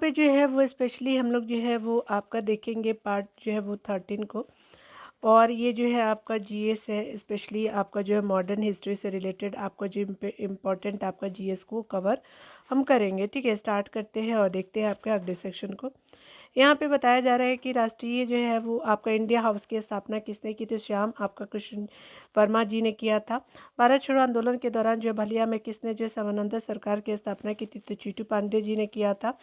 पे जो है वो स्पेशली हम लोग जो है वो आपका देखेंगे पार्ट जो है वो 13 को। और ये जो है आपका जीएस है, स्पेशली आपका जो है मॉडर्न हिस्ट्री से रिलेटेड आपका जो इम्पोर्टेंट आपका जीएस को कवर हम करेंगे। ठीक है, स्टार्ट करते हैं और देखते हैं आपके अगले सेक्शन को। यहाँ पे बताया जा रहा है कि राष्ट्रीय जो है वो आपका इंडिया हाउस की स्थापना किसने की थी? श्याम आपका कृष्ण वर्मा जी ने किया था। भारत छोड़ो आंदोलन के दौरान जो बलिया में किसने जो समानांतर सरकार की स्थापना की थी? तो चीटू पांडे जी ने किया था।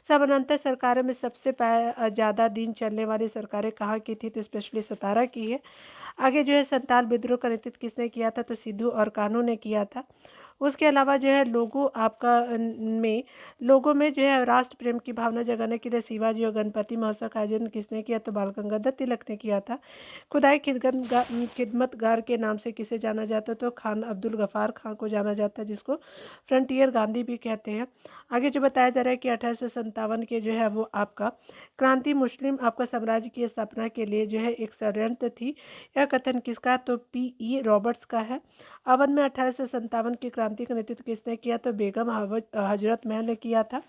समानांतर सरकारों में सबसे ज़्यादा दिन चलने वाली सरकारें कहाँ की थी? तो स्पेशली सतारा की है। आगे जो है संताल विद्रोह का नेतृत्व किसने किया था? तो सिद्धू और कान्हू ने किया था। उसके अलावा जो है लोगों में जो है राष्ट्र प्रेम की भावना जगाने के लिए शिवाजी और गणपति महोत्सव का आयोजन किसने किया? तो बाल गंगाधर तिलक ने किया था। खुदाई खिदमतगार के नाम से किसे जाना जाता? तो खान अब्दुल गफ्फार खान को जाना जाता है, जिसको फ्रंटियर गांधी भी कहते हैं। आगे जो बताया जा रहा है कि 1857 के जो है वो आपका क्रांति मुस्लिम आपका साम्राज्य की स्थापना के लिए जो है एक षड्यंत्र थी। यह कथन किसका? तो पी रॉबर्ट्स का है। अवध में 1857 की क्रांति का नेतृत्व किसने किया? तो बेगम हजरत महल ने किया था।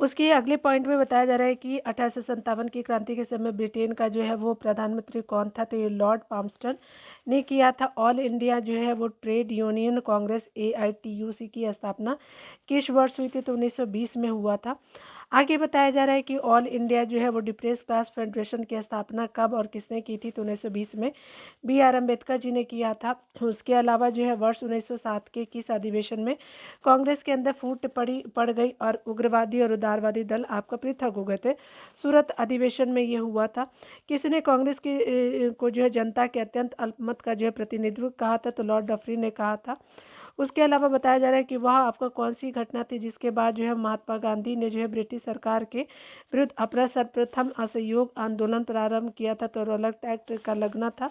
उसके अगले पॉइंट में बताया जा रहा है कि 1857 की क्रांति के समय ब्रिटेन का जो है वो प्रधानमंत्री कौन था? तो ये लॉर्ड पाम्पस्टन ने किया था। ऑल इंडिया जो है वो ट्रेड यूनियन कांग्रेस AITUC की स्थापना किस वर्ष हुई थी? तो 1920 में हुआ था। आगे बताया जा रहा है कि ऑल इंडिया जो है वो डिप्रेस क्लास फेडरेशन की स्थापना कब और किसने की थी? तो 1920 में BR अम्बेडकर जी ने किया था। उसके अलावा जो है वर्ष 1907 के किस अधिवेशन में कांग्रेस के अंदर फूट पड़ गई और उग्रवादी और उदारवादी दल आपका पृथक हो गए थे? सूरत अधिवेशन में ये हुआ था। किसने कांग्रेस को जो है जनता के अत्यंत अल्पमत का जो है प्रतिनिधित्व कहा था? तो लॉर्ड डफरी ने कहा था। उसके अलावा बताया जा रहा है कि वह आपका कौन सी घटना थी जिसके बाद जो है महात्मा गांधी ने जो है ब्रिटिश सरकार के विरुद्ध अपना सर्वप्रथम असहयोग आंदोलन प्रारंभ किया था? तो रॉलेट एक्ट का लगना था।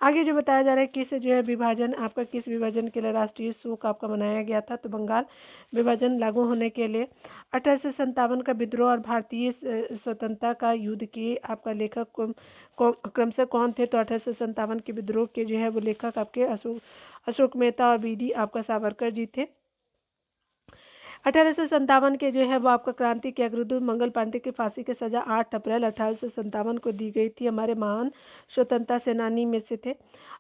आगे जो बताया जा रहा है किस जो है विभाजन आपका किस विभाजन के लिए राष्ट्रीय शोक आपका मनाया गया था? तो बंगाल विभाजन लागू होने के लिए। 1857 का विद्रोह और भारतीय स्वतंत्रता का युद्ध के आपका लेखक क्रमशः कौन थे? तो 1857 के विद्रोह के जो है वो लेखक आपके अशोक मेहता और BD आपका सावरकर जी थे। 1857 के जो है वो आपका क्रांति के अग्रदूत मंगल पांडे की फांसी की सजा 8 अप्रैल 1857 को दी गई थी। हमारे महान स्वतंत्रता सेनानी में से थे।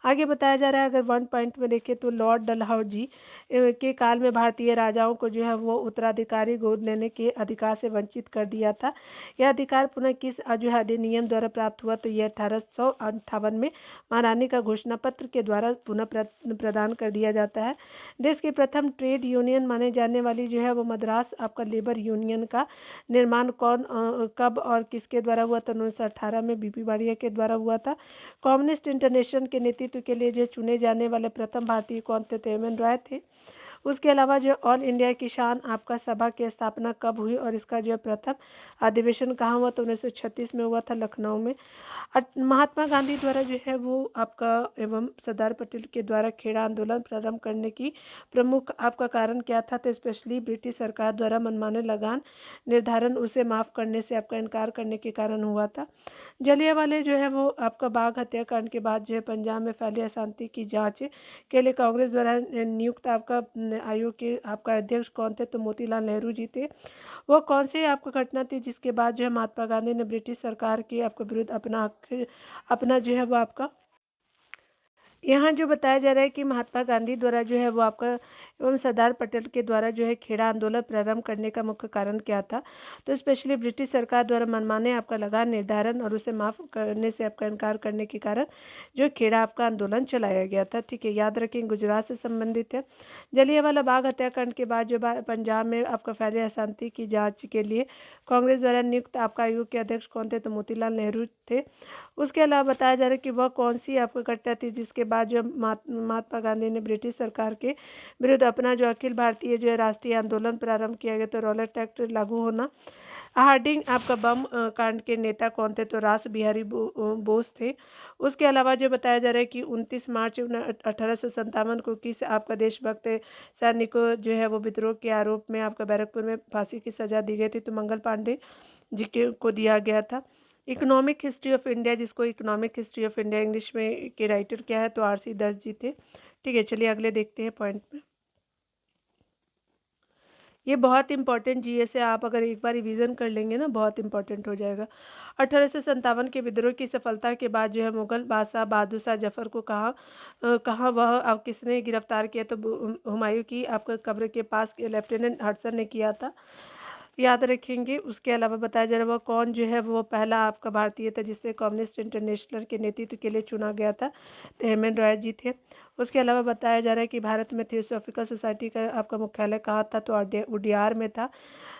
आगे बताया जा रहा है, अगर 1 पॉइंट में देखें तो लॉर्ड डलहौजी के काल में भारतीय राजाओं को जो है वो उत्तराधिकारी गोद लेने के अधिकार से वंचित कर दिया था। यह अधिकार पुनः किस जो है अधिनियम द्वारा प्राप्त हुआ? तो यह 1858 में महारानी का घोषणा पत्र के द्वारा पुनः प्रदान कर दिया जाता है। देश की प्रथम ट्रेड यूनियन माने जाने वाली जो है वो मद्रास आपका लेबर यूनियन का निर्माण कब और किसके द्वारा हुआ था? 1918 में BP वाड़िया के द्वारा हुआ था। कम्युनिस्ट इंटरनेशनल के नेतृत्व के लिए जो चुने जाने वाले प्रथम भारतीय कौन थे? तो एम राय थे। उसके अलावा जो ऑल इंडिया किसान आपका सभा की स्थापना कब हुई और इसका जो प्रथम अधिवेशन कहाँ हुआ? तो 1936 में हुआ था, लखनऊ में। महात्मा गांधी द्वारा जो है वो आपका एवं सरदार पटेल के द्वारा खेड़ा आंदोलन प्रारंभ करने की प्रमुख आपका कारण क्या था? तो स्पेशली ब्रिटिश सरकार द्वारा मनमाने लगान निर्धारण उसे माफ़ करने से आपका इनकार करने के कारण हुआ था। जलियांवाला जो है वो आपका बाघ हत्याकांड के बाद जो है पंजाब में फैली अशांति की जांच के लिए कांग्रेस द्वारा नियुक्त आपका आयोग के आपका अध्यक्ष कौन थे? तो मोतीलाल नेहरू जी थे। वो कौन सी आपका घटना थी जिसके बाद जो है महात्मा गांधी ने ब्रिटिश सरकार के आपके विरुद्ध अपना जो है वो आपका यहाँ जो बताया जा रहा है कि महात्मा गांधी द्वारा जो है वो आपका एवं सरदार पटेल के द्वारा जो है खेड़ा आंदोलन प्रारंभ करने का मुख्य कारण क्या था? तो स्पेशली ब्रिटिश सरकार द्वारा मनमाने आपका लगान निर्धारण और उसे माफ़ करने से आपका इनकार करने के कारण जो खेड़ा आपका आंदोलन चलाया गया था। ठीक है, याद रखें गुजरात से संबंधित है। जलियांवाला बाग हत्याकांड के बाद जो पंजाब में आपका फैले अशांति की जाँच के लिए कांग्रेस द्वारा नियुक्त आपका आयोग के अध्यक्ष कौन थे? तो मोतीलाल नेहरू थे। उसके अलावा बताया जा रहा है कि वह कौन सी आपको घटना थी जिसके बाद जो महात्मा गांधी ने ब्रिटिश सरकार के विरुद्ध अपना जो अखिल भारतीय जो है राष्ट्रीय आंदोलन प्रारंभ किया गया? तो रॉलेट एक्ट लागू होना। हार्डिंग आपका बम कांड के नेता कौन थे? तो रास बिहारी बोस थे। उसके अलावा जो बताया जा रहा है कि 29 मार्च 1857 को किस आपका देशभक्त सैनिक को जो है वो विद्रोह के आरोप में आपका बैरकपुर में फांसी की सजा दी गई थी? तो मंगल पांडे जी के को दिया गया था। इकोनॉमिक हिस्ट्री ऑफ इंडिया, जिसको economic history of India English में के राइटर क्या है? तो RC दास जी थे। ठीक है, चलिए अगले देखते हैं पॉइंट में। ये बहुत इंपॉर्टेंट जीएस है, आप अगर एक बार रिवीजन कर लेंगे ना बहुत इंपॉर्टेंट हो जाएगा। 1857 के विद्रोह की सफलता के बाद जो है मुगल बादशाह बहादुर शाह जफर को कहा वह अब किसने गिरफ्तार किया, तो हुमायूं की आपका कब्र के पास लेफ्टिनेंट हडसन ने किया था, याद रखेंगे। उसके अलावा बताया जा रहा है वो कौन जो है वो पहला आपका भारतीय था जिसे कम्युनिस्ट इंटरनेशनल के नेतृत्व के लिए चुना गया था, तो हेम एन रॉय जी थे। उसके अलावा बताया जा रहा है कि भारत में थियोसॉफिकल सोसाइटी का आपका मुख्यालय कहाँ था, तो उडियार में था।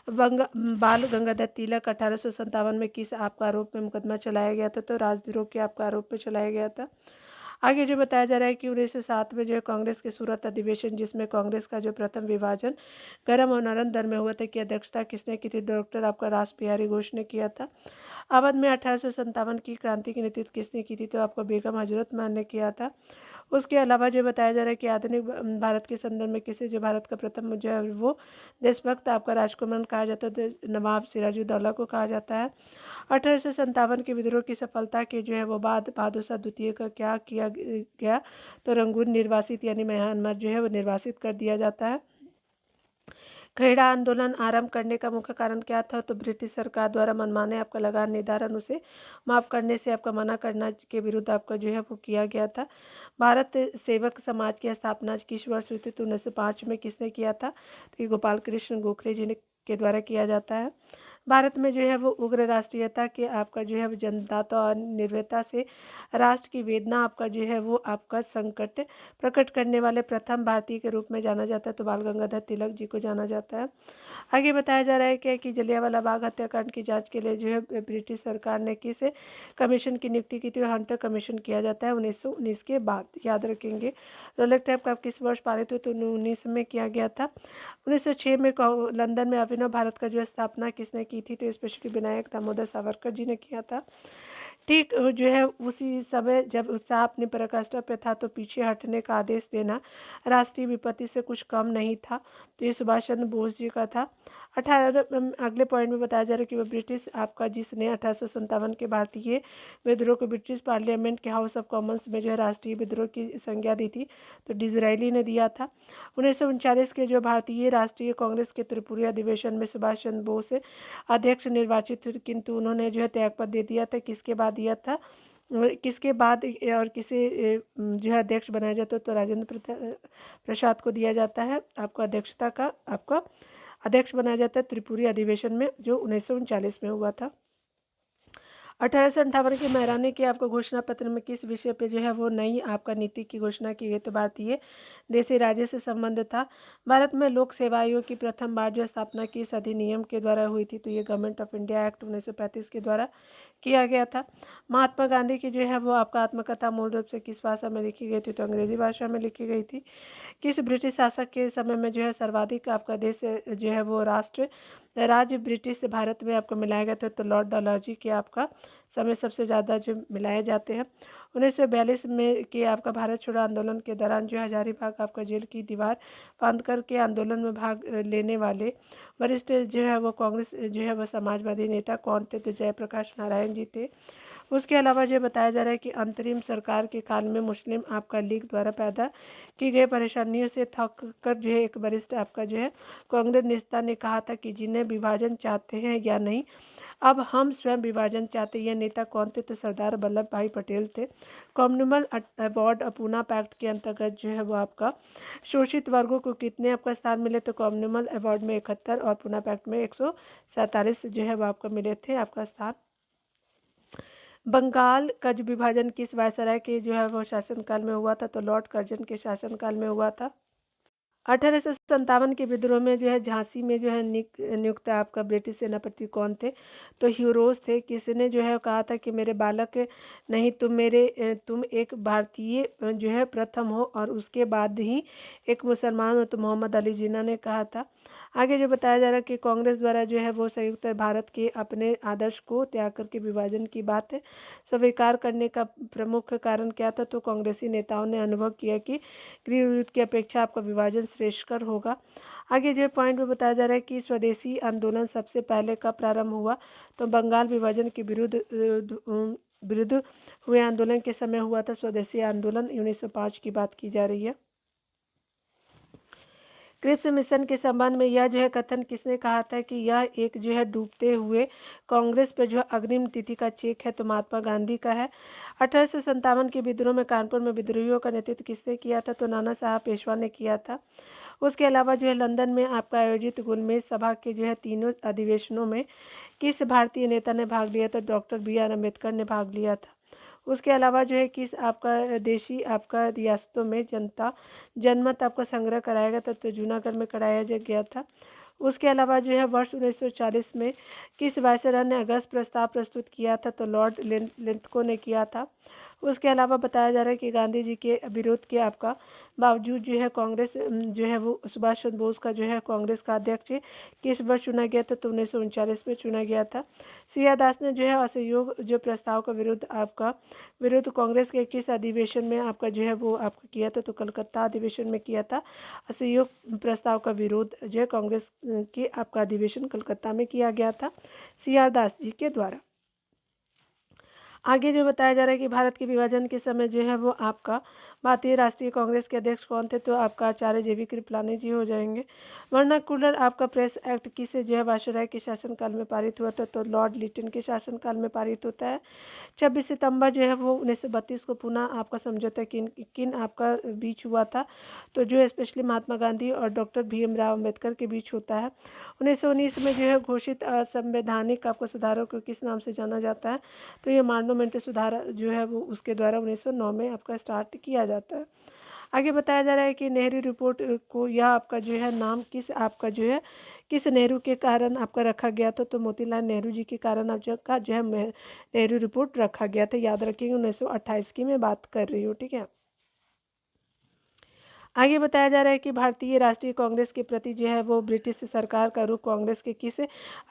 बाल गंगाधर तिलक 1857 में किस आपका आरोप में मुकदमा चलाया गया था, तो राजद्रोह के आपका आरोप में चलाया गया था। आगे जो बताया जा रहा है कि 1907 में जो है कांग्रेस के सूरत अधिवेशन जिसमें कांग्रेस का जो प्रथम विभाजन गर्म और नरम दर में हुआ था, की अध्यक्षता किसने की थी, डॉक्टर आपका रास बिहारी घोष ने किया था। अवध में 1857 की क्रांति की नेतृत्व किसने की थी, तो आपको बेगम हजरत महल ने किया था। उसके अलावा जो बताया जा रहा है कि आधुनिक भारत के संदर्भ में किसे जो भारत का प्रथम जो है वो देशभक्त आपका राजकुमार कहा जाता है, तो नवाब सिराजुद्दौला को कहा जाता है। 1857 के विद्रोह की सफलता के जो है वो बाद बहादुर शाह द्वितीय का क्या किया गया, तो रंगून निर्वासित यानी म्यांमार जो है वो निर्वासित कर दिया जाता है। खेड़ा आंदोलन आरंभ करने का मुख्य कारण क्या था, तो ब्रिटिश सरकार द्वारा मनमाने आपका लगान निर्धारण उसे माफ़ करने से आपका मना करना के विरुद्ध आपका जो है वो किया गया था। भारत सेवक समाज की स्थापना किस वर्ष हुई थी, तो 1905 में किसने किया था, तो ये गोपाल कृष्ण गोखले जी ने के द्वारा किया जाता है। भारत में जो है वो उग्र राष्ट्रीयता के आपका जो है वो जनता और निर्भयता से राष्ट्र की वेदना आपका जो है वो आपका संकट प्रकट करने वाले प्रथम भारतीय के रूप में जाना जाता है, तो बाल गंगाधर तिलक जी को जाना जाता है। आगे बताया जा रहा है कि जलियांवाला बाग हत्याकांड की जांच के लिए जो है ब्रिटिश सरकार ने किस कमीशन की नियुक्ति की थी, हंटर कमीशन किया जाता है 1919 के बाद, याद रखेंगे। रोलेट टैप कब किस वर्ष पारित हुई, तो 19 में किया गया था। 1906 में लंदन में अभिनव भारत का जो स्थापना किसने की थी, तो स्पेशली विनायक दामोदर सावरकर जी ने किया था। ठीक जो है उसी समय जब उत्साह अपनी पराकाष्ठा पे था तो पीछे हटने का आदेश देना राष्ट्रीय विपत्ति से कुछ कम नहीं था, तो ये सुभाष चंद्र बोस जी का था। 18 अगले पॉइंट में बताया जा रहा है कि वो ब्रिटिश आपका जिसने 1857 के भारतीय विद्रोह को ब्रिटिश पार्लियामेंट के हाउस ऑफ कॉमन्स में जो है राष्ट्रीय विद्रोह की संज्ञा दी थी, तो डिजरायली ने दिया था। 1939 के जो भारतीय राष्ट्रीय कांग्रेस के त्रिपुरी अधिवेशन में सुभाष चंद्र बोस अध्यक्ष निर्वाचित हुए, किंतु उन्होंने जो है त्यागपत्र दे दिया था। किसके बाद दिया था, किसके बाद और किसे जो है अध्यक्ष बनाया जाता है, तो राजेंद्र प्रसाद को दिया जाता है आपको अध्यक्षता का आपका अध्यक्ष बनाया जाता है त्रिपुरी अधिवेशन में जो 1939 में हुआ था। 1858 के महराने के आपको घोषणा पत्र में किस विषय पे जो है वो नई आपका नीति की घोषणा की गई, तो भारतीय देशी राज्य से संबंध था। भारत में लोक सेवा आयोग की प्रथम बार जो स्थापना की इस अधिनियम के द्वारा हुई थी, तो ये गवर्नमेंट ऑफ इंडिया एक्ट 1935 के द्वारा किया गया था। महात्मा गांधी की जो है वो आपका आत्मकथा मूल रूप से किस भाषा में लिखी गई थी, तो अंग्रेजी भाषा में लिखी गई थी। किस ब्रिटिश शासक के समय में जो है सर्वाधिक आपका देश जो है वो राज्य ब्रिटिश भारत में आपको मिलाया गया था, तो लॉर्ड डलहौजी के आपका समय सबसे ज़्यादा जो मिलाए जाते हैं। 1942 में के आपका भारत छोड़ो आंदोलन के दौरान जो हजारीबाग आपका जेल की दीवार फांद करके आंदोलन में भाग लेने वाले वरिष्ठ जो है वो कांग्रेस जो है वो समाजवादी नेता कौन थे, तो जयप्रकाश नारायण जी थे। उसके अलावा जो बताया जा रहा है कि अंतरिम सरकार के काल में मुस्लिम आपका लीग द्वारा पैदा की गई परेशानियों से थक कर जो है एक वरिष्ठ आपका जो है कांग्रेस नेता ने कहा था कि जिन्हें विभाजन चाहते हैं या नहीं, अब हम स्वयं विभाजन चाहते। यह नेता कौन थे, तो सरदार वल्लभ भाई पटेल थे। कॉमनवेल्थ अवार्ड पूना पैक्ट के अंतर्गत जो है वो आपका शोषित वर्गों को कितने आपका स्थान मिले, तो कॉमनवेल्थ अवार्ड में 71 और पूना पैक्ट में 147 जो है वो आपको मिले थे आपका स्थान। बंगाल का जो विभाजन किस वायसराय के जो है वो शासनकाल में हुआ था, तो लॉर्ड कर्जन के शासनकाल में हुआ था। 1857 के विद्रोह में जो है झांसी में जो है नियुक्त आपका ब्रिटिश सेनापति कौन थे, तो ह्यूरोज थे। किसने जो है कहा था कि मेरे बालक नहीं तुम एक भारतीय जो है प्रथम हो और उसके बाद ही एक मुसलमान हो, तो मोहम्मद अली जिन्ना ने कहा था। आगे जो बताया जा रहा है कि कांग्रेस द्वारा जो है वो संयुक्त भारत के अपने आदर्श को त्याग करके विभाजन की बात स्वीकार करने का प्रमुख कारण क्या था, तो कांग्रेसी नेताओं ने अनुभव किया कि गृह युद्ध की अपेक्षा आपका विभाजन श्रेष्ठकर होगा। आगे जो पॉइंट में बताया जा रहा है कि स्वदेशी आंदोलन सबसे पहले कब प्रारंभ हुआ, तो बंगाल विभाजन के विरुद्ध हुए आंदोलन के समय हुआ था। स्वदेशी आंदोलन 1905 की बात की जा रही है। क्रिप्स मिशन के संबंध में यह जो है कथन किसने कहा था कि यह एक जो है डूबते हुए कांग्रेस पर जो है अग्रिम तिथि का चेक है, तो महात्मा गांधी का है। 1857 के विद्रोह में कानपुर में विद्रोहियों का नेतृत्व किसने किया था, तो नाना साहब पेशवा ने किया था। उसके अलावा जो है लंदन में आपका आयोजित गुलमेज सभा के जो है तीनों अधिवेशनों में किस भारतीय नेता ने भाग लिया, तो डॉक्टर BR अम्बेडकर ने भाग लिया था। उसके अलावा जो है किस आपका देशी आपका रियासतों में जनमत आपका संग्रह कराया गया था, तो जूनागढ़ में कराया गया था। उसके अलावा जो है वर्ष 1940 में किस वायसराय ने अगस्त प्रस्ताव प्रस्तुत किया था, तो लॉर्ड लिंथको ने किया था। उसके अलावा बताया जा रहा है कि गांधी जी के विरोध के आपका बावजूद जो है कांग्रेस जो है वो सुभाष चंद्र बोस का जो है कांग्रेस का अध्यक्ष किस वर्ष चुना गया था, तो 1939 में चुना गया था। सिया दास ने जो है असहयोग जो प्रस्ताव का विरोध कांग्रेस के किस अधिवेशन में आपका जो है वो आपका किया था, तो कलकत्ता अधिवेशन में किया था। असहयोग प्रस्ताव का विरोध जो है कांग्रेस के आपका अधिवेशन कलकत्ता में किया गया था सिया दास जी के द्वारा। आगे जो बताया जा रहा है कि भारत के विभाजन के समय जो है वो आपका भारतीय राष्ट्रीय कांग्रेस के अध्यक्ष कौन थे, तो आपका आचार्य JV कृपलानी जी हो जाएंगे। वर्नाकुलर आपका प्रेस एक्ट किसे जो है वायसराय के शासनकाल में पारित हुआ था, तो लॉर्ड लिटन के शासनकाल में पारित होता है। 26 सितंबर जो है वो 1932 को पुनः आपका समझौता किन आपका बीच हुआ था, तो जो स्पेशली महात्मा गांधी और डॉक्टर भीमराव अम्बेडकर के बीच होता है। 1919 में जो है घोषित संवैधानिक आपको सुधारों को किस नाम से जाना जाता है, तो ये मार्नोमेंट सुधार जो है वो उसके द्वारा 1909 में आपका स्टार्ट किया जाता है। आगे बताया जा रहा है कि नेहरू रिपोर्ट को यह आपका जो है नाम किस नेहरू के कारण आपका रखा गया था, तो मोतीलाल नेहरू जी के कारण आपका जो है नेहरू रिपोर्ट रखा गया था। याद रखिएगा 1928 की मैं बात कर रही हूँ, ठीक है। आगे बताया जा रहा है कि भारतीय राष्ट्रीय कांग्रेस के प्रति जो है वो ब्रिटिश सरकार का रुख कांग्रेस के किस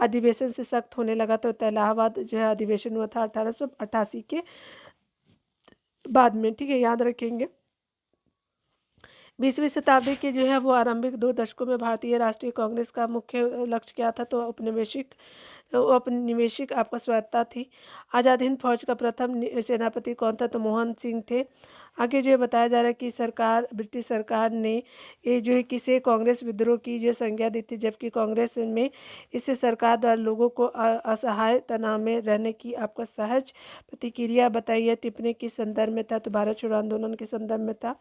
अधिवेशन से सख्त होने लगा, तो इलाहाबाद जो है अधिवेशन हुआ था 1888 के बाद में, ठीक है, याद रखेंगे। 20वीं शताब्दी के जो है वो आरंभिक 2 दशकों में भारतीय राष्ट्रीय कांग्रेस का मुख्य लक्ष्य क्या था, तो औपनिवेशिक आपका स्वायत्ता थी। आज़ाद हिंद फौज का प्रथम सेनापति कौन था, तो मोहन सिंह थे। आगे जो है बताया जा रहा है कि ब्रिटिश सरकार ने ये जो है किसे कांग्रेस विद्रोह की जो संज्ञा दी थी, जबकि कांग्रेस में इससे सरकार द्वारा लोगों को असहाय तनाव में रहने की आपका सहज प्रतिक्रिया बताई है। टिप्पणी किस संदर्भ में था, तो भारत छोड़ो आंदोलन के संदर्भ में था।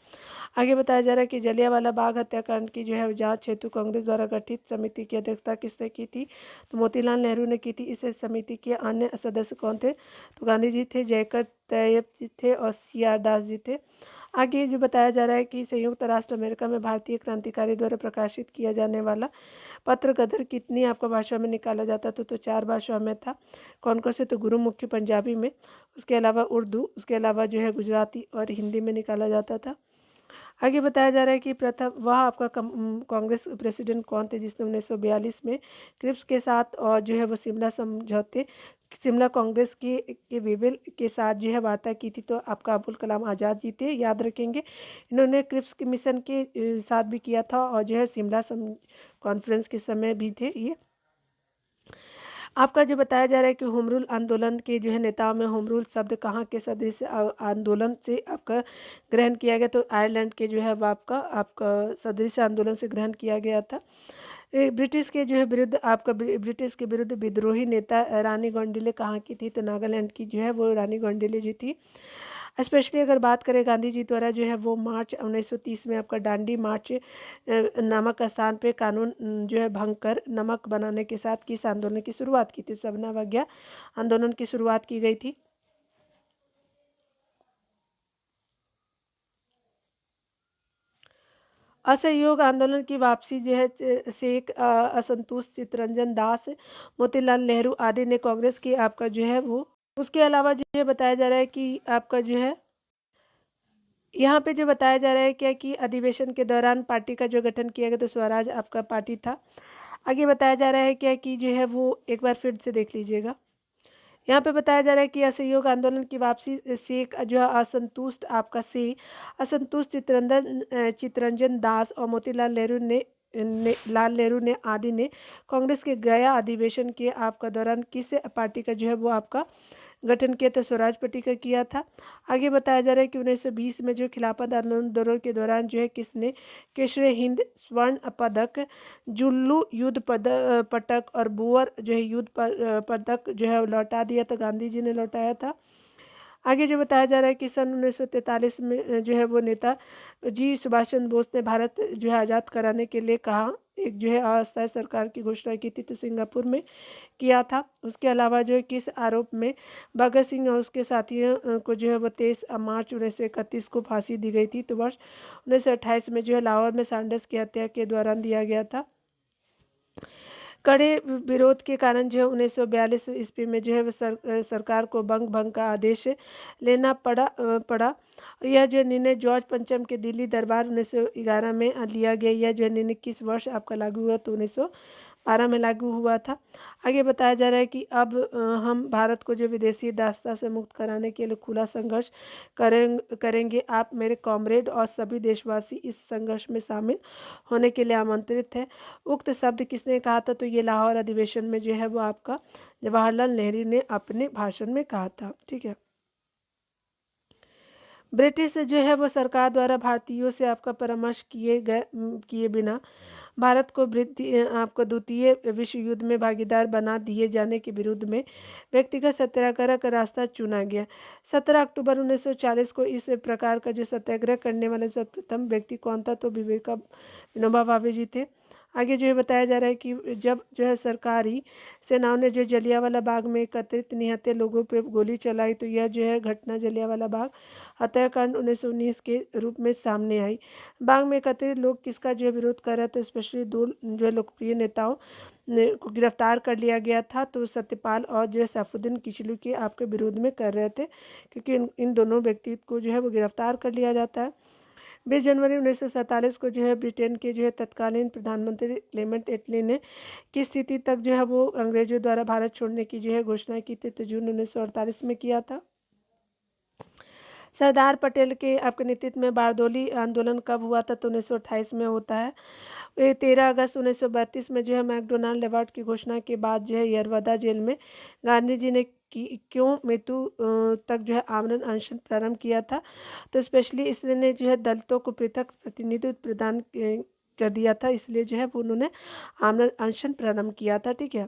आगे बताया जा रहा है कि जलियांवाला बाग हत्याकांड की जो है जांच हेतु कांग्रेस द्वारा गठित समिति की अध्यक्षता किसने की थी, तो मोतीलाल नेहरू ने की थी। इस समिति के अन्य सदस्य कौन थे, तो गांधी जी थे, जयकर तैयब जी थे और CR दास जी थे। आगे जो बताया जा रहा है कि संयुक्त राष्ट्र अमेरिका में भारतीय क्रांतिकारी द्वारा प्रकाशित किया जाने वाला पत्र गदर कितनी आपका भाषा में निकाला जाता था, तो 4 भाषाओं में था। कौन कौन से, तो गुरुमुखी पंजाबी में, उसके अलावा उर्दू, उसके अलावा जो है गुजराती और हिंदी में निकाला जाता था। आगे बताया जा रहा है कि प्रथम वह आपका कांग्रेस प्रेसिडेंट कौन थे जिसने 1942 में क्रिप्स के साथ और जो है वो शिमला कांग्रेस के विविल के साथ जो है वार्ता की थी, तो आपका अबुल कलाम आज़ाद जी थे, याद रखेंगे। इन्होंने क्रिप्स के मिशन के साथ भी किया था और जो है शिमला कॉन्फ्रेंस के समय भी थे ये। आपका जो बताया जा रहा है कि होम रूल आंदोलन के जो है नेताओं में होम रूल शब्द कहाँ के सदस्य आंदोलन से आपका ग्रहण किया गया, तो आयरलैंड के जो है वो आपका सदस्य आंदोलन से ग्रहण किया गया था। ब्रिटिश के जो है विरुद्ध आपका ब्रिटिश के विरुद्ध विद्रोही नेता रानी गौंडिले कहाँ की थी, तो नागालैंड की जो है वो रानी गौंडिले जी थी। स्पेशली अगर बात करें गांधी जी द्वारा जो है वो मार्च 1930 में आपका डांडी मार्च नामक स्थान पे कानून जो है भंग कर नमक बनाने के साथ किस आंदोलन की शुरुआत की थी, सबनावज्ञा आंदोलन की शुरुआत की गई थी। असहयोग आंदोलन की वापसी जो है से एक असंतुष्ट चित्तरंजन दास, मोतीलाल नेहरू आदि ने कांग्रेस की आपका जो है वो, उसके अलावा जो है बताया जा रहा है कि आपका जो है यहाँ पे जो बताया जा रहा है क्या कि अधिवेशन के दौरान पार्टी का जो गठन किया गया, तो स्वराज आपका पार्टी था। आगे बताया जा रहा है क्या कि जो है वो एक बार फिर से देख लीजिएगा। यहाँ पे बताया जा रहा है कि असहयोग आंदोलन की वापसी से जो है असंतुष्ट चित्तरंजन दास और मोतीलाल नेहरू ने आदि ने कांग्रेस के गया अधिवेशन के आपका दौरान किस पार्टी का जो है वो आपका गठन किया तो स्वराज पार्टी का किया था। आगे बताया जा रहा है कि 1920 में जो खिलाफत आंदोलन के दौरान जो है किसने केसरी हिंद स्वर्ण पदक, जुल्लू युद्ध पदक और बुअर जो है युद्ध पदक जो है लौटा दिया, तो गांधी जी ने लौटाया था। आगे जो बताया जा रहा है कि सन 1943 में जो है वो नेता जी सुभाष चंद्र बोस ने भारत जो है आज़ाद कराने के लिए कहा, एक जो है अस्थायी सरकार की घोषणा की थी, तो सिंगापुर में किया था। उसके अलावा जो है किस आरोप में भगत सिंह और उसके साथियों को जो है वो 23 मार्च 1931 को फांसी दी गई थी, तो वर्ष 1928 में जो है लाहौर में सैंडर्स की हत्या के दौरान दिया गया था। कड़े विरोध के कारण जो है 1942 ईस्वी में जो है सरकार को भंग का आदेश लेना पड़ा। यह जो निर्णय जॉर्ज पंचम के दिल्ली दरबार 1911 में लिया गया। यह जो निर्णय किस वर्ष आपका लागू हुआ, तो 1912 में लागू हुआ था। आगे बताया जा रहा है कि अब हम भारत को जो विदेशी दासता से मुक्त कराने के लिए खुला संघर्ष करेंगे। आप मेरे कॉमरेड और सभी देशवासी इस संघर्ष में शामिल होने के लिए आमंत्रित हैं। उक्त शब्द किसने कहा था, तो ये लाहौर अधिवेशन में जो है वो आपका जवाहरलाल नेहरू ने अपने भाषण में कहा था। ठीक है। ब्रिटिश जो है वो सरकार द्वारा भारतीयों से आपका परामर्श किए बिना भारत को आपको द्वितीय विश्व युद्ध में भागीदार बना दिए जाने के विरुद्ध में व्यक्तिगत सत्याग्रह का रास्ता चुना गया। 17 अक्टूबर 1940 को इस प्रकार का जो सत्याग्रह करने वाले सर्वप्रथम व्यक्ति कौन था, तो विनोबा भावे जी थे। आगे जो है बताया जा रहा है कि जब जो है सरकारी सेनाओं ने जो जलियांवाला बाग में एकत्रित निहत्थे लोगों पर गोली चलाई, तो यह जो है घटना जलियांवाला बाग हत्याकांड 1919 के रूप में सामने आई। बाग में एकत्रित लोग किसका जो है विरोध कर रहे थे, स्पेशली दो जो है लोकप्रिय नेताओं को गिरफ्तार कर लिया गया था, तो सत्यपाल और जो है सैफुद्दीन किचलू के आपके विरोध में कर रहे थे, क्योंकि इन दोनों व्यक्ति को जो है वो गिरफ्तार कर लिया जाता है। 20 जनवरी 1947 को जो है ब्रिटेन के जो है तत्कालीन प्रधानमंत्री क्लेमेंट एटली ने किस स्थिति तक जो है वो अंग्रेजों द्वारा भारत छोड़ने की जो है घोषणा की थी, तो जून 1948 में किया था। सरदार पटेल के आपके नेतृत्व में बारदोली आंदोलन कब हुआ था, तो 1928 में होता है। 13 अगस्त 1932 में जो है मैकडोनाल्ड अवार्ड की घोषणा के बाद जो है यरवदा जेल में गांधी जी ने क्यों मृत्यु तक जो है आमरण अनशन प्रारंभ किया था, तो स्पेशली इसने जो है दलितों को पृथक प्रतिनिधित्व प्रदान कर दिया था, इसलिए जो है उन्होंने आमरण अनशन प्रारंभ किया था। ठीक है।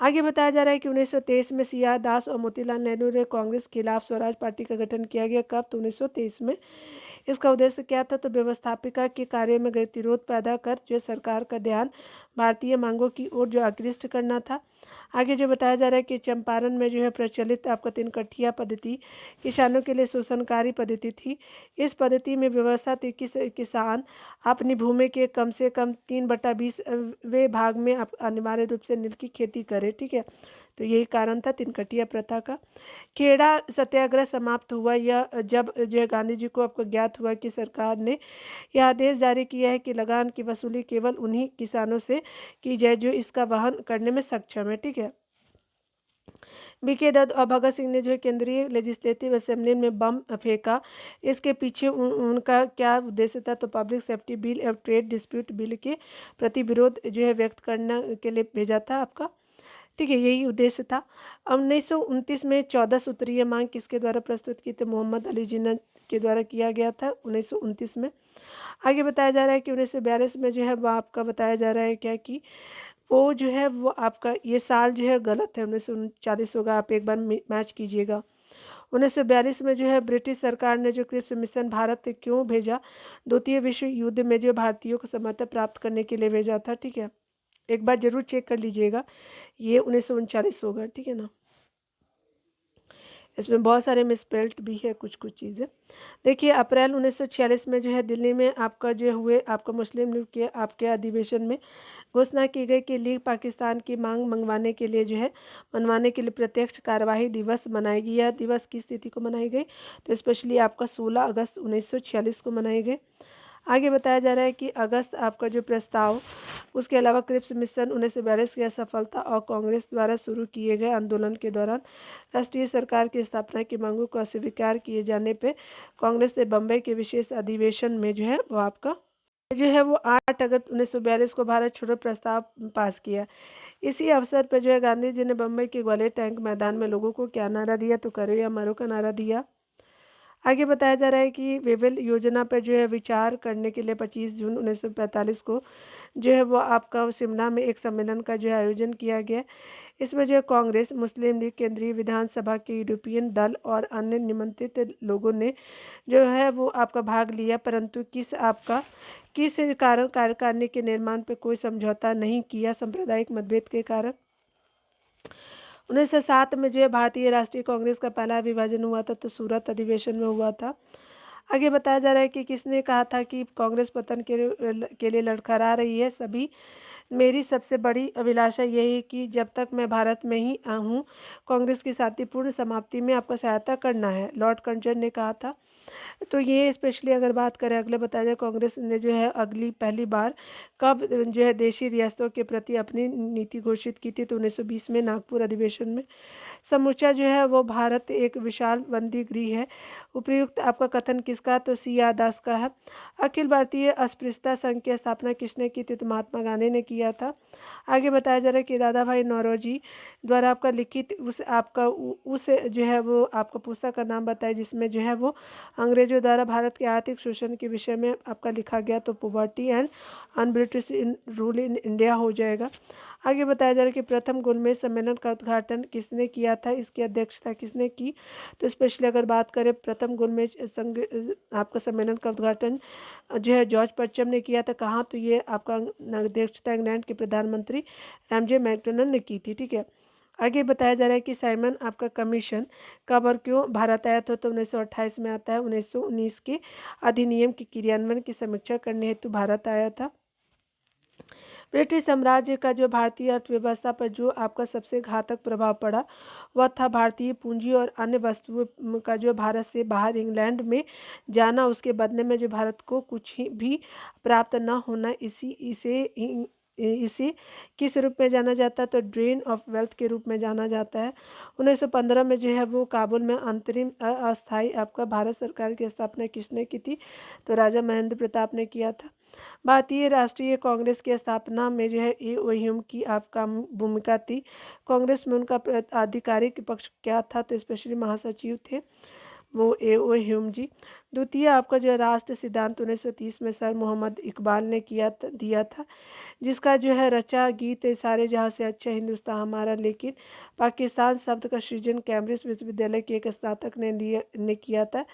आगे बताया जा रहा है कि 1923 में सी.आर. दास और मोतीलाल नेहरू ने कांग्रेस के खिलाफ स्वराज पार्टी का गठन किया गया। कब, तो 1923 में। इसका उद्देश्य क्या था, तो व्यवस्थापिका के कार्य में गतिरोध पैदा कर जो सरकार का ध्यान भारतीय मांगों की ओर जो आकृष्ट करना था। आगे जो बताया जा रहा है कि चंपारण में जो है प्रचलित आपका तिनकठिया पद्धति किसानों के लिए शोषणकारी पद्धति थी। इस पद्धति में व्यवस्था थी कि किसान अपनी भूमि के कम से कम 3/20 वे भाग में अनिवार्य रूप से नील की खेती करे। ठीक है, तो यही कारण था तिनकठिया प्रथा का। खेड़ा सत्याग्रह समाप्त हुआ यह जब जो है गांधी जी को आपको ज्ञात हुआ कि सरकार ने यह आदेश जारी किया है कि लगान की वसूली केवल उन्हीं किसानों से की जाए जो इसका वहन करने में सक्षम है। ठीक है। बीके दत्त और भगत सिंह ने जो है केंद्रीय लेजिस्लेटिव असेंबली में बम फेंका। इसके पीछे उनका क्या उद्देश्य था, तो पब्लिक सेफ्टी बिल और ट्रेड डिस्प्यूट बिल के प्रति विरोध जो है व्यक्त करने के लिए भेजा था आपका। ठीक है, यही उद्देश्य था। 1929 में 14 सूत्रीय मांग किसके द्वारा प्रस्तुत की, तो मोहम्मद अली जिन्ना के द्वारा किया गया था 1929 में। आगे बताया जा रहा है कि 1942 में जो है वो आपका बताया जा रहा है क्या कि वो जो है वो आपका ये साल जो है गलत है, 1939 होगा। आप एक बार मैच कीजिएगा। 1942 में जो है ब्रिटिश सरकार ने जो क्रिप्स मिशन भारत क्यों भेजा, द्वितीय विश्व युद्ध में जो भारतीयों को समर्थन प्राप्त करने के लिए भेजा था। ठीक है, एक बार जरूर चेक कर लीजिएगा, ये 1939 होगा। ठीक है ना। इसमें बहुत सारे मिसपेल्ट भी है कुछ चीज़ें। देखिए, अप्रैल 1946 में जो है दिल्ली में आपका जो हुए आपका मुस्लिम लीग के आपके अधिवेशन में घोषणा की गई कि लीग पाकिस्तान की मांग मनवाने के लिए प्रत्यक्ष कार्यवाही दिवस मनाएगी। यह दिवस किस तिथि को मनाई गई, तो स्पेशली आपका 16 अगस्त 1946 को मनाई गई। आगे बताया जा रहा है कि अगस्त आपका जो प्रस्ताव, उसके अलावा क्रिप्स मिशन 1942 की असफलता और कांग्रेस द्वारा शुरू किए गए आंदोलन के दौरान राष्ट्रीय सरकार की स्थापना की मांगों को अस्वीकार किए जाने पर कांग्रेस ने बम्बई के विशेष अधिवेशन में जो है वो आपका जो है वो 8 अगस्त 1942 को भारत छोड़ो प्रस्ताव पास किया। इसी अवसर पर जो है गांधी जी ने बम्बई के ग्वालियर टैंक मैदान में लोगों को क्या नारा दिया, तो करो या मरो का नारा दिया। आगे बताया जा रहा है कि वेवेल योजना पर जो है विचार करने के लिए 25 जून 1945 को जो है वो आपका शिमला में एक सम्मेलन का जो है आयोजन किया गया। इसमें जो है कांग्रेस, मुस्लिम लीग, केंद्रीय विधानसभा के यूरोपियन दल और अन्य निमंत्रित लोगों ने जो है वो आपका भाग लिया, परंतु किस कारण कार्यकारिणी के निर्माण पर कोई समझौता नहीं किया, सांप्रदायिक मतभेद के कारण। 1907 में जो है भारतीय राष्ट्रीय कांग्रेस का पहला विभाजन हुआ था, तो सूरत अधिवेशन में हुआ था। आगे बताया जा रहा है कि किसने कहा था कि कांग्रेस पतन के लिए लड़खड़ा रही है। सभी मेरी सबसे बड़ी अभिलाषा यही है कि जब तक मैं भारत में ही हूँ, कांग्रेस की शांतिपूर्ण समाप्ति में आपका सहायता करना है, लॉर्ड कर्जन ने कहा था। तो ये स्पेशली अगर बात करें अगले बताया जाए, कांग्रेस ने जो है पहली बार कब जो है देशी रियासतों के प्रति अपनी नीति घोषित की थी, तो 1920 में नागपुर अधिवेशन में। समूचा जो है वो भारत एक विशाल बंदी गृह है। उपयुक्त आपका कथन किसका, तो सी आर दास का है। अखिल भारतीय अस्पृश्यता संघ की स्थापना किसने की थी, तो महात्मा गांधी ने किया था। आगे बताया जा रहा है कि दादा भाई नौरोजी द्वारा आपका लिखित उस जो है वो आपका पुस्तक का नाम बताए, जिसमें जो है वो अंग्रेजों द्वारा भारत के आर्थिक शोषण के विषय में आपका लिखा गया, तो poverty and un British rule in India हो जाएगा। आगे बताया जा रहा है कि प्रथम गोलमेज सम्मेलन का उद्घाटन किसने किया था, इसकी अध्यक्षता किसने की, तो स्पेशली अगर बात करें प्रथम गोलमेज संघ आपका सम्मेलन का उद्घाटन जो है जॉर्ज पच्चम ने किया था। कहाँ, तो ये आपका अध्यक्षता इंग्लैंड के प्रधानमंत्री एमजे मैकडोनल्ड ने की थी। ठीक है, आगे बताया जा रहा है कि साइमन आपका कमीशन कब और क्यों भारत आया था, तो 1928 में आता है। 1919 के अधिनियम के क्रियान्वयन की समीक्षा करने हेतु भारत आया था। ब्रिटिश साम्राज्य का जो भारतीय अर्थव्यवस्था पर जो आपका सबसे घातक प्रभाव पड़ा, वह था भारतीय पूंजी और अन्य वस्तुओं का जो भारत से बाहर इंग्लैंड में जाना, उसके बदले में जो भारत को कुछ भी प्राप्त न होना। इसे किस रूप में जाना जाता है, तो ड्रेन ऑफ वेल्थ के रूप में जाना जाता है। 1915 में जो है वो काबुल में अंतरिम अस्थायी आपका भारत सरकार की स्थापना किसने की थी, तो राजा महेंद्र प्रताप ने किया था। भारतीय राष्ट्रीय कांग्रेस की स्थापना में जो है ए ओ ह्यूम की आपका भूमिका थी। कांग्रेस में उनका आधिकारिक पक्ष क्या था, तो स्पेशली महासचिव थे वो ए ओ ह्यूम जी। द्वितीय आपका जो राष्ट्र सिद्धांत 1930 में सर मोहम्मद इकबाल ने दिया था, जिसका जो है रचा गीत सारे जहाँ से अच्छा हिंदुस्तान हमारा, लेकिन पाकिस्तान शब्द का सृजन कैम्ब्रिज विश्वविद्यालय के एक स्नातक ने किया था।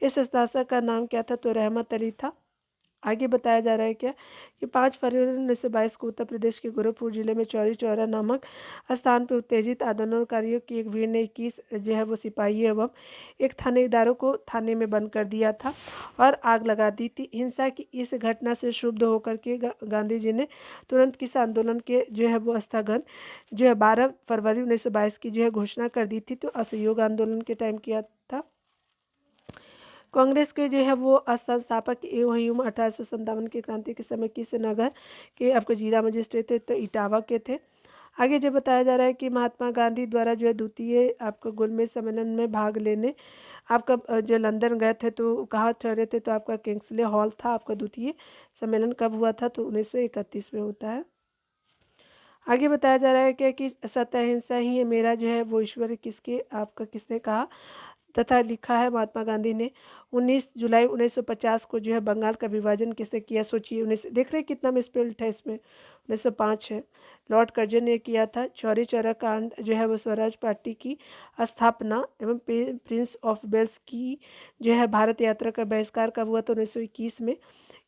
इस स्नातक का नाम क्या था, तो रहमत अली था। आगे बताया जा रहा है क्या कि 5 फरवरी 1922 को उत्तर प्रदेश के गोरखपुर जिले में चौरी चौरा नामक स्थान पर उत्तेजित आंदोलनकारियों की एक भीड़ ने 21 जो है वो सिपाही एवं एक थानेदारों को थाने में बंद कर दिया था और आग लगा दी थी। हिंसा की इस घटना से क्षुब्ध होकर के गांधी जी ने तुरंत किस आंदोलन के जो है वो स्थगन जो है 12 फरवरी 1922 की जो है घोषणा कर दी थी, तो असहयोग आंदोलन के टाइम किया था। कांग्रेस के जो है वो संस्थापक ए ओ ह्यूम 1857 की क्रांति के समय किस नगर के आपको जिला मजिस्ट्रेट थे, तो इटावा के थे। आगे जो बताया जा रहा है कि महात्मा गांधी द्वारा जो है द्वितीय आपका गोलमेज सम्मेलन में भाग लेने आपका जो लंदन गए थे, तो कहाँ ठहरे थे, तो आपका किंग्सले हॉल था। आपका द्वितीय सम्मेलन कब हुआ था, तो 1931 में होता है। आगे बताया जा रहा है क्या कि सत्य अहिंसा ही है मेरा जो है वो ईश्वर किसने कहा तथा लिखा है, महात्मा गांधी ने। 19 जुलाई 1950 को जो है बंगाल का विभाजन किसने किया, सोचिए। 19 देख रहे हैं कितना मिसप्रिंट है इसमें, 1905 है। लॉर्ड कर्जन ने किया था। चौरी चौरा कांड जो है वो स्वराज पार्टी की स्थापना एवं प्रिंस ऑफ वेल्स की जो है भारत यात्रा का बहिष्कार कब हुआ, तो 1921 में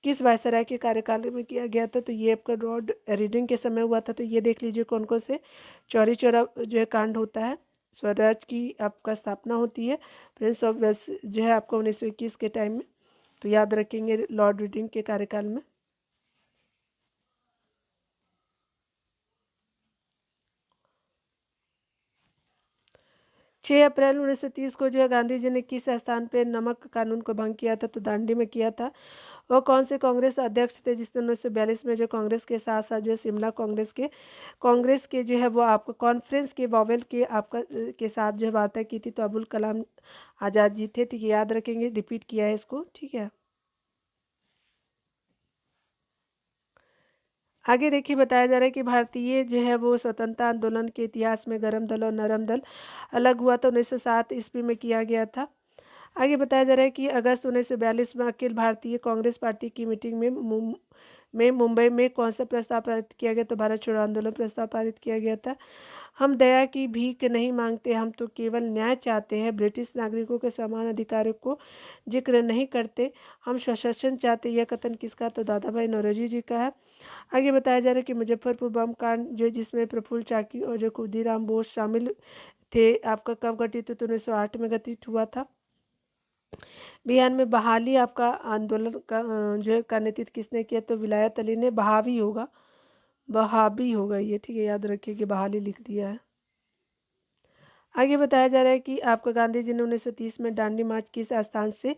किस वायसराय के कार्यकाल में किया गया था, तो ये आपका लॉर्ड रीडिंग के समय हुआ था। तो ये देख लीजिए कौन कौन से चौरी चौरा जो है कांड होता है। स्वराज की आपका स्थापना होती है, प्रिंस ऑफ वेल्स जो है आपका 1921 के टाइम में, तो याद रखेंगे लॉर्ड रीडिंग के कार्यकाल में। 6 अप्रैल 1930 को जो है गांधी जी ने किस स्थान पर नमक कानून को भंग किया था, तो दांडी में किया था। वो कौन से कांग्रेस अध्यक्ष थे जिसने 1942 में जो कांग्रेस के साथ साथ जो शिमला कांग्रेस के जो है वो आपको कॉन्फ्रेंस के वॉवेल के आपका के साथ जो वार्ता की थी, तो अबुल कलाम आज़ाद जी थे। ठीक है, याद रखेंगे, रिपीट किया है इसको। ठीक है, आगे देखिए बताया जा रहा है कि भारतीय जो है वो स्वतंत्रता आंदोलन के इतिहास में गर्म दल और नरम दल अलग हुआ तो 1907 ईस्वी में किया गया था। आगे बताया जा रहा है कि अगस्त 1942 में अखिल भारतीय कांग्रेस पार्टी की मीटिंग में मुंबई में कौन सा प्रस्ताव पारित किया गया, तो भारत छोड़ो आंदोलन प्रस्ताव पारित किया गया था। हम दया की भीख नहीं मांगते, हम तो केवल न्याय चाहते हैं। ब्रिटिश नागरिकों के समान अधिकारों को जिक्र नहीं करते, हम स्वशासन चाहते। यह कथन किसका, तो दादा भाई नौरोजी जी का है। आगे बताया जा रहा है कि मुजफ्फरपुर बम कांड जो जिसमें प्रफुल्ल चाकी और जो खुदीराम बोस शामिल थे, आपका कब घटित, तो 1908 में घटित हुआ था। बिहार में बहाली आपका आंदोलन का जो है का नेतृत्व किसने किया, तो विलायत अली ने। बहावी होगा, बहाबी होगा ये, ठीक है, याद रखिए कि बहाली लिख दिया है। आगे बताया जा रहा है कि आपका गांधी जी ने 1930 में दांडी मार्च किस स्थान से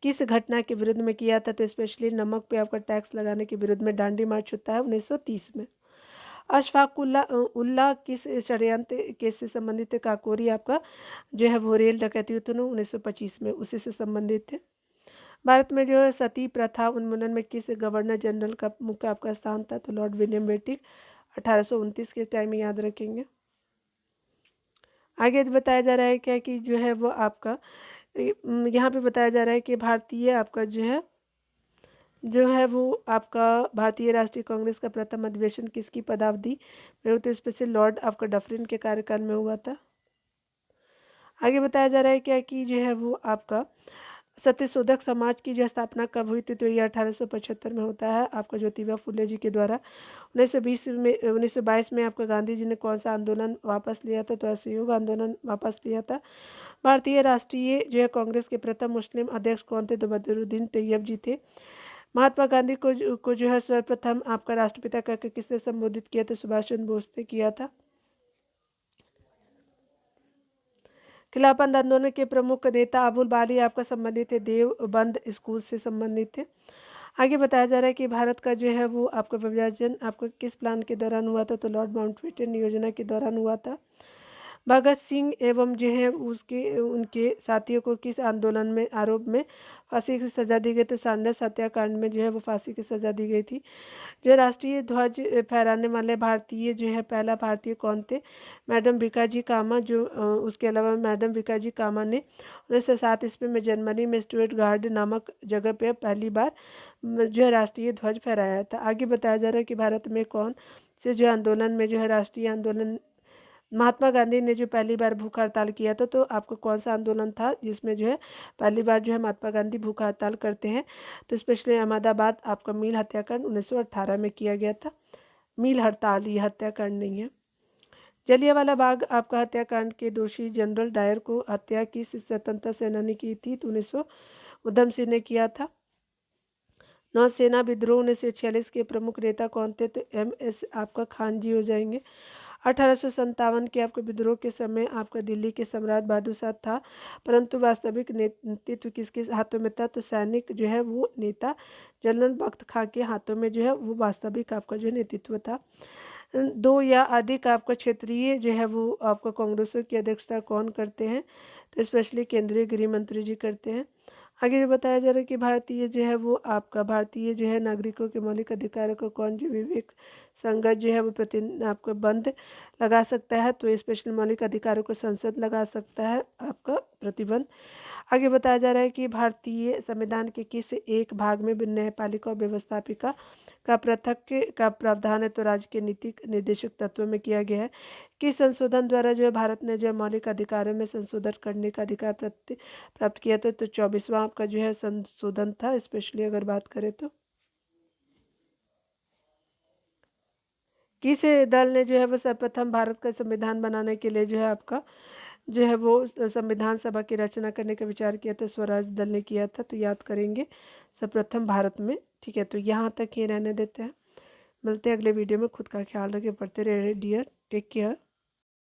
किस घटना के विरुद्ध में किया था, तो स्पेशली नमक पे आपका टैक्स लगाने के विरुद्ध में दांडी मार्च होता है 1930 में। अशफाकुल्ला किस षड्यंत्र केस से संबंधित है, काकोरी आपका जो है वो रेल डकैती हुई 1925 में, उसी से संबंधित थे। भारत में जो है सती प्रथा उन्मूलन में किस गवर्नर जनरल का मुख्य आपका स्थान था, तो लॉर्ड विलियम बेटिक 1829 के टाइम में, याद रखेंगे। आगे बताया जा रहा है क्या कि जो है वो आपका यहाँ पे बताया जा रहा है कि भारतीय आपका जो है वो आपका भारतीय राष्ट्रीय कांग्रेस का प्रथम अधिवेशन किसकी पदावधि में हुआ, तो स्पेशली लॉर्ड आपका डफरिन के कार्यकाल में हुआ था। आगे बताया जा रहा है क्या कि जो है वो आपका सत्यशोधक समाज की जो स्थापना कब हुई थी, तो ये 1875 में होता है आपका ज्योतिबा फुले जी के द्वारा। 1922 में आपका गांधी जी ने कौन सा आंदोलन वापस लिया था, तो असहयोग आंदोलन वापस लिया था। भारतीय राष्ट्रीय जो है कांग्रेस के प्रथम मुस्लिम अध्यक्ष कौन थे, तो बदरुद्दीन तैयब जी थे। महात्मा गांधी को जो है सर्वप्रथम आपका राष्ट्रपिता करके किसने संबोधित किया, तो सुभाष चंद्र बोस ने किया था। खिलाफत आंदोलन के प्रमुख नेता अबुल बाली आपका संबंधित है देवबंद स्कूल से संबंधित थे। आगे बताया जा रहा है कि भारत का जो है वो आपका विभाजन आपका किस प्लान के दौरान हुआ था, तो लॉर्ड माउंटबेटन योजना के दौरान हुआ था। भगत सिंह एवं जो है उसके उनके साथियों को किस आंदोलन में आरोप में फांसी की सजा दी गई, तो सैंडर्स हत्याकांड में जो है वो फांसी की सजा दी गई थी। जो राष्ट्रीय ध्वज फहराने वाले भारतीय जो है पहला भारतीय कौन थे, मैडम भिकाजी कामा। जो उसके अलावा मैडम भिकाजी कामा ने 1907 ईस्वी में जर्मनी में स्टुअर्ट गार्ड नामक जगह पे पहली बार जो है राष्ट्रीय ध्वज फहराया था। आगे बताया जा रहा है कि भारत में कौन से जो आंदोलन में जो है राष्ट्रीय आंदोलन महात्मा गांधी ने जो पहली बार भूख हड़ताल किया था, तो आपको कौन सा आंदोलन था जिसमें जो है पहली बार जो है महात्मा गांधी भूख हड़ताल करते हैं, तो स्पेशली अहमदाबाद आपका मील हत्याकांड 1918 में किया गया था। मील हड़ताल, ये हत्याकांड नहीं है। जलियांवाला बाग आपका हत्याकांड के दोषी जनरल डायर को हत्या की स्वतंत्रता सेनानी की थी, तो 1900 उधम सिंह ने किया था। नौसेना विद्रोह 1946 के प्रमुख नेता कौन थे, तो MS आपका खान जी हो जाएंगे। 1857 के आपके विद्रोह के समय आपका दिल्ली के सम्राट बहादुर शाह था, परंतु वास्तविक नेतृत्व किसके हाथों में था, तो सैनिक जो है वो नेता जनरल बख्त खां के हाथों में जो है वो वास्तविक आपका जो नेतृत्व था। दो या अधिक आपका क्षेत्रीय जो है वो आपका कांग्रेसों की अध्यक्षता कौन करते हैं, तो स्पेशली केंद्रीय गृह मंत्री जी करते हैं। आगे जो बताया जा रहा है कि भारतीय जो है वो आपका भारतीय जो है नागरिकों के मौलिक अधिकारों को कौन जो विवेक संगत जो है वो आपका बंद लगा सकता है, तो स्पेशल मौलिक अधिकारों को संसद लगा सकता है आपका प्रतिबंध। आगे बताया जा रहा है कि भारतीय संविधान के किस एक भाग में न्यायपालिका और व्यवस्थापिका का पृथक का प्रावधान है, तो राज्य के नीति निर्देशक तत्वों में किया गया है। किस संशोधन द्वारा जो है भारत ने जो है मौलिक अधिकारों में संशोधन करने का अधिकार प्राप्त किया था, तो 24वां आपका जो है संशोधन था, स्पेशली अगर बात करें तो। किस दल ने जो है वो सर्वप्रथम भारत का संविधान बनाने के लिए जो है आपका जो है वो संविधान सभा की रचना करने का विचार किया था, स्वराज दल ने किया था, तो याद करेंगे सर्वप्रथम भारत में। ठीक है, तो यहाँ तक ही रहने देते हैं, मिलते हैं अगले वीडियो में। खुद का ख्याल रखें, पढ़ते रहे डियर, टेक केयर।